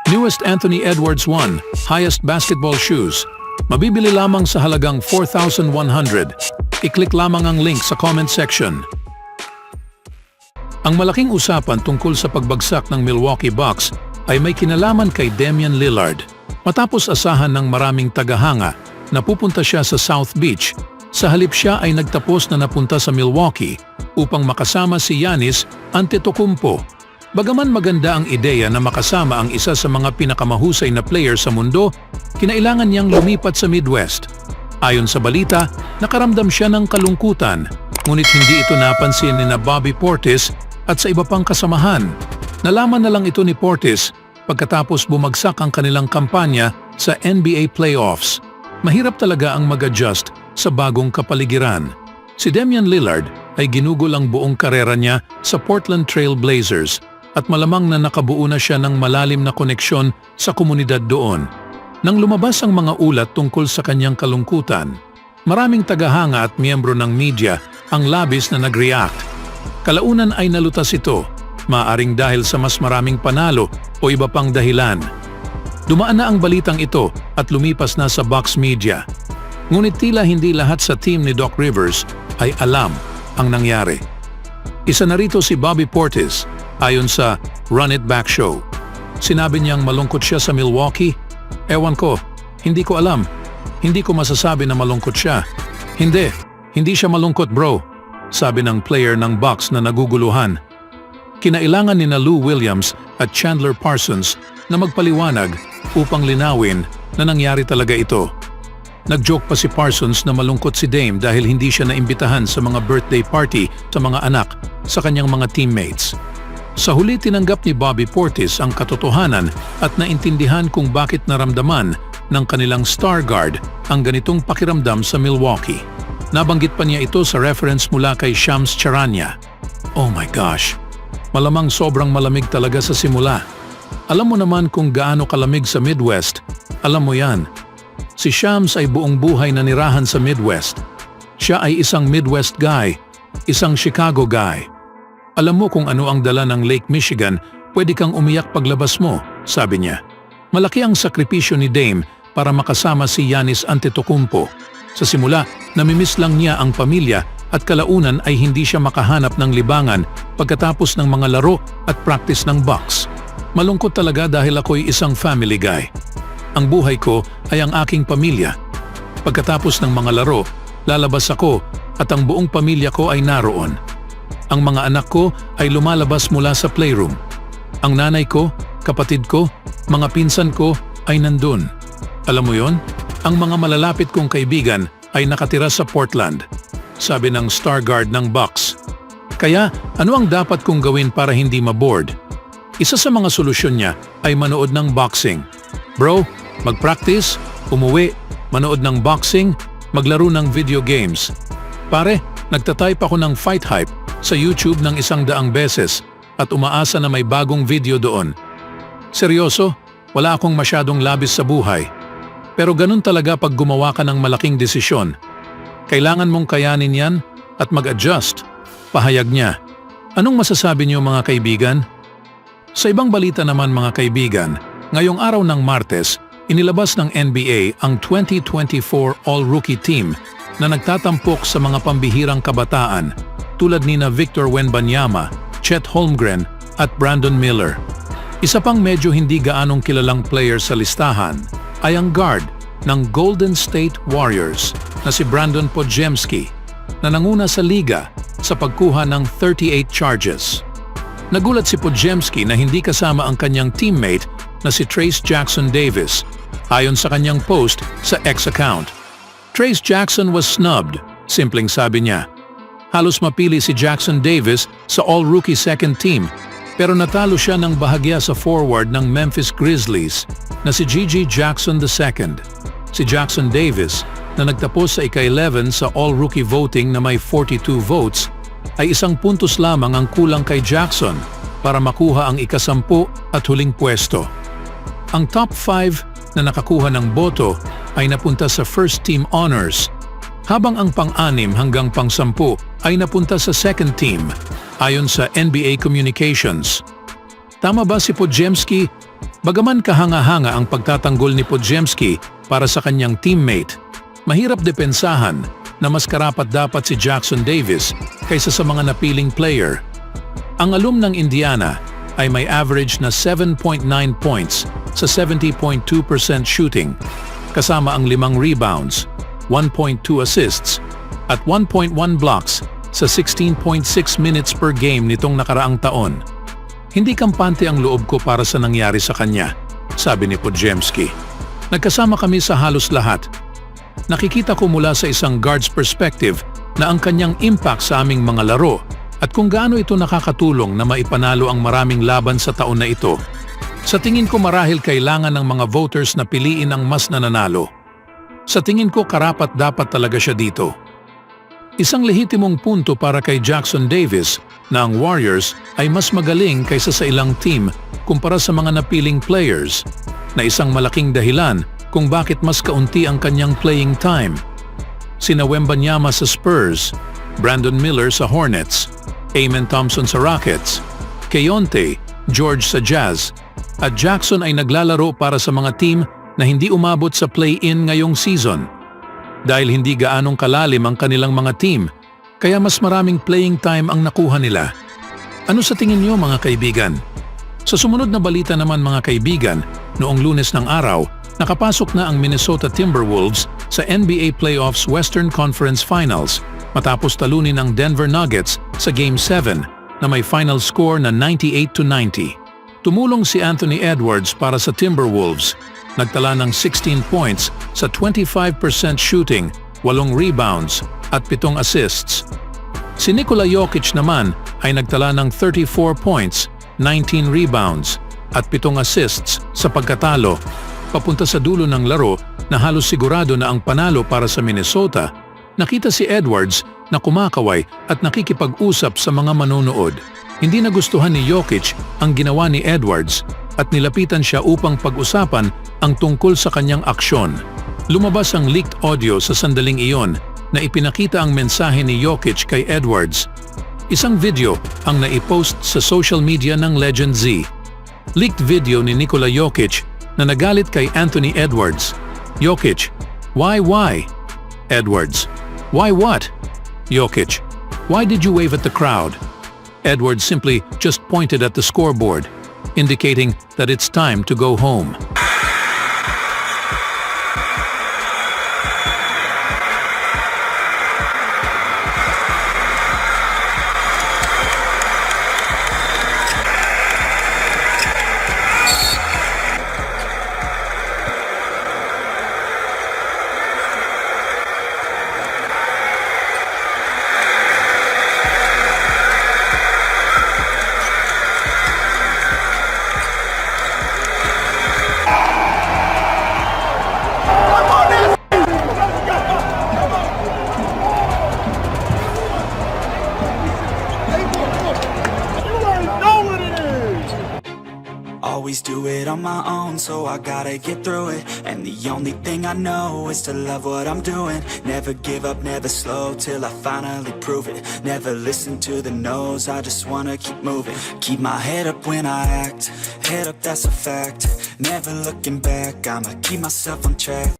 Newest Anthony Edwards 1, highest basketball shoes. Mabibili lamang sa halagang 4,100. I-click lamang ang link sa comment section. Ang malaking usapan tungkol sa pagbagsak ng Milwaukee Bucks ay may kinalaman kay Damian Lillard. Matapos asahan ng maraming tagahanga na pupunta siya sa South Beach, sa halip siya ay nagtapos na napunta sa Milwaukee upang makasama si Giannis Antetokounmpo. Bagaman maganda ang ideya na makasama ang isa sa mga pinakamahusay na player sa mundo, kinailangan niyang lumipat sa Midwest. Ayon sa balita, nakaramdam siya ng kalungkutan, ngunit hindi ito napansin ni na Bobby Portis at sa iba pang kasamahan. Nalaman na lang ito ni Portis pagkatapos bumagsak ang kanilang kampanya sa NBA playoffs. Mahirap talaga ang mag-adjust sa bagong kapaligiran. Si Damian Lillard ay ginugol ang buong karera niya sa Portland Trail Blazers at malamang na nakabuo na siya ng malalim na koneksyon sa komunidad doon. Nang lumabas ang mga ulat tungkol sa kanyang kalungkutan, maraming tagahanga at miyembro ng media ang labis na nag-react. Kalaunan ay nalutas ito, maaaring dahil sa mas maraming panalo o iba pang dahilan. Dumaan na ang balitang ito at lumipas na sa Bucks media. Ngunit tila hindi lahat sa team ni Doc Rivers ay alam ang nangyari. Isa na rito si Bobby Portis, ayon sa Run It Back show. Sinabi niyang malungkot siya sa Milwaukee. Ewan ko, hindi ko alam. Hindi ko masasabi na malungkot siya. Hindi siya malungkot bro, sabi ng player ng Bucks na naguguluhan. Kinailangan ni na Lou Williams at Chandler Parsons na magpaliwanag upang linawin na nangyari talaga ito. Nag-joke pa si Parsons na malungkot si Dame dahil hindi siya naimbitahan sa mga birthday party sa mga anak sa kanyang mga teammates. Sa huli tinanggap ni Bobby Portis ang katotohanan at naintindihan kung bakit naramdaman ng kanilang star guard ang ganitong pakiramdam sa Milwaukee. Nabanggit pa niya ito sa reference mula kay Shams Charania. Oh my gosh, malamang sobrang malamig talaga sa simula. Alam mo naman kung gaano kalamig sa Midwest, alam mo yan. Si Shams ay buong buhay na nirahan sa Midwest. Siya ay isang Midwest guy, isang Chicago guy. Alam mo kung ano ang dala ng Lake Michigan, pwede kang umiyak paglabas mo, sabi niya. Malaki ang sakripisyo ni Dame para makasama si Giannis Antetokounmpo. Sa simula, namimiss lang niya ang pamilya at kalaunan ay hindi siya makahanap ng libangan pagkatapos ng mga laro at practice ng Bucks. Malungkot talaga dahil ako'y isang family guy. Ang buhay ko ay ang aking pamilya. Pagkatapos ng mga laro, lalabas ako at ang buong pamilya ko ay naroon. Ang mga anak ko ay lumalabas mula sa playroom. Ang nanay ko, kapatid ko, mga pinsan ko ay nandun. Alam mo yon? Ang mga malalapit kong kaibigan ay nakatira sa Portland, sabi ng star guard ng Bucks. Kaya ano ang dapat kong gawin para hindi maboard? Isa sa mga solusyon niya ay manood ng boxing. Bro, mag-practice, umuwi, manood ng boxing, maglaro ng video games. Pare, nagtatype ako ng Fight Hype sa YouTube ng 100 beses at umaasa na may bagong video doon. Seryoso, wala akong masyadong labis sa buhay. Pero ganun talaga pag gumawa ka ng malaking desisyon. Kailangan mong kayanin yan at mag-adjust, pahayag niya. Anong masasabi niyo mga kaibigan? Sa ibang balita naman mga kaibigan, ngayong araw ng Martes, inilabas ng NBA ang 2024 All-Rookie Team na nagtatampok sa mga pambihirang kabataan tulad ni na Victor Wembanyama, Chet Holmgren at Brandon Miller. Isa pang medyo hindi gaanong kilalang player sa listahan ay ang guard ng Golden State Warriors na si Brandon Podziemski na nanguna sa liga sa pagkuha ng 38 charges. Nagulat si Podziemski na hindi kasama ang kanyang teammate na si Trayce Jackson Davis ayon sa kanyang post sa X account. Trayce Jackson was snubbed, simpleng sabi niya. Halos mapili si Jackson Davis sa All-Rookie Second Team pero natalo siya ng bahagya sa forward ng Memphis Grizzlies na si Gigi Jackson II. Si Jackson Davis na nagtapos sa ika-11 sa All-Rookie voting na may 42 votes ay 1 puntos lamang ang kulang kay Jackson para makuha ang ika-10 at huling pwesto. Ang top 5 na nakakuha ng boto ay napunta sa First Team Honors, habang ang pang-6 hanggang pang-10 ay napunta sa Second Team, ayon sa NBA Communications. Tama ba si Podziemski Bagaman kahanga-hanga ang pagtatanggol ni Podziemski para sa kanyang teammate, mahirap depensahan na mas karapat-dapat si Jackson Davis kaysa sa mga napiling player. Ang alum ng Indiana ay may average na 7.9 points sa 70.2% shooting, kasama ang 5 rebounds, 1.2 assists, at 1.1 blocks sa 16.6 minutes per game nitong nakaraang taon. Hindi kampante ang loob ko para sa nangyari sa kanya, sabi ni Podziemski. Nagkasama kami sa halos lahat. Nakikita ko mula sa isang guard's perspective na ang kanyang impact sa aming mga laro at kung gaano ito nakakatulong na maipanalo ang maraming laban sa taon na ito. Sa tingin ko marahil kailangan ng mga voters na piliin ang mas nananalo. Sa tingin ko karapat-dapat talaga siya dito. Isang lehitimong punto para kay Jackson Davis na ang Warriors ay mas magaling kaysa sa ilang team kumpara sa mga napiling players, na isang malaking dahilan kung bakit mas kaunti ang kanyang playing time. Sina Wembanyama sa Spurs, Brandon Miller sa Hornets, Amen Thompson sa Rockets, Keontae George sa Jazz, at Jackson ay naglalaro para sa mga team na hindi umabot sa play-in ngayong season. Dahil hindi gaanong kalalim ang kanilang mga team, kaya mas maraming playing time ang nakuha nila. Ano sa tingin niyo mga kaibigan? Sa sumunod na balita naman mga kaibigan, noong Lunes ng araw, nakapasok na ang Minnesota Timberwolves sa NBA Playoffs Western Conference Finals matapos talunin ang Denver Nuggets sa Game 7 na may final score na 98-90. Tumulong si Anthony Edwards para sa Timberwolves. Nagtala ng 16 points sa 25% shooting, 8 rebounds at 7 assists. Si Nikola Jokic naman ay nagtala ng 34 points, 19 rebounds at 7 assists sa pagkatalo. Papunta sa dulo ng laro na halos sigurado na ang panalo para sa Minnesota, nakita si Edwards na kumakaway at nakikipag-usap sa mga manonood. Hindi nagustuhan ni Jokic ang ginawa ni Edwards at nilapitan siya upang pag-usapan ang tungkol sa kanyang aksyon. Lumabas ang leaked audio sa sandaling iyon na ipinakita ang mensahe ni Jokic kay Edwards. Isang video ang naipost sa social media ng Legend Z. Leaked video ni Nikola Jokic na nagalit kay Anthony Edwards. Jokic, why? Edwards, why what? Jokic, why did you wave at the crowd? Edwards simply just pointed at the scoreboard, indicating that it's time to go home. Always do it on my own, so I gotta get through it. And the only thing I know is to love what I'm doing. Never give up, never slow, till I finally prove it. Never listen to the no's, I just wanna keep moving. Keep my head up when I act, head up, that's a fact. Never looking back, I'ma keep myself on track.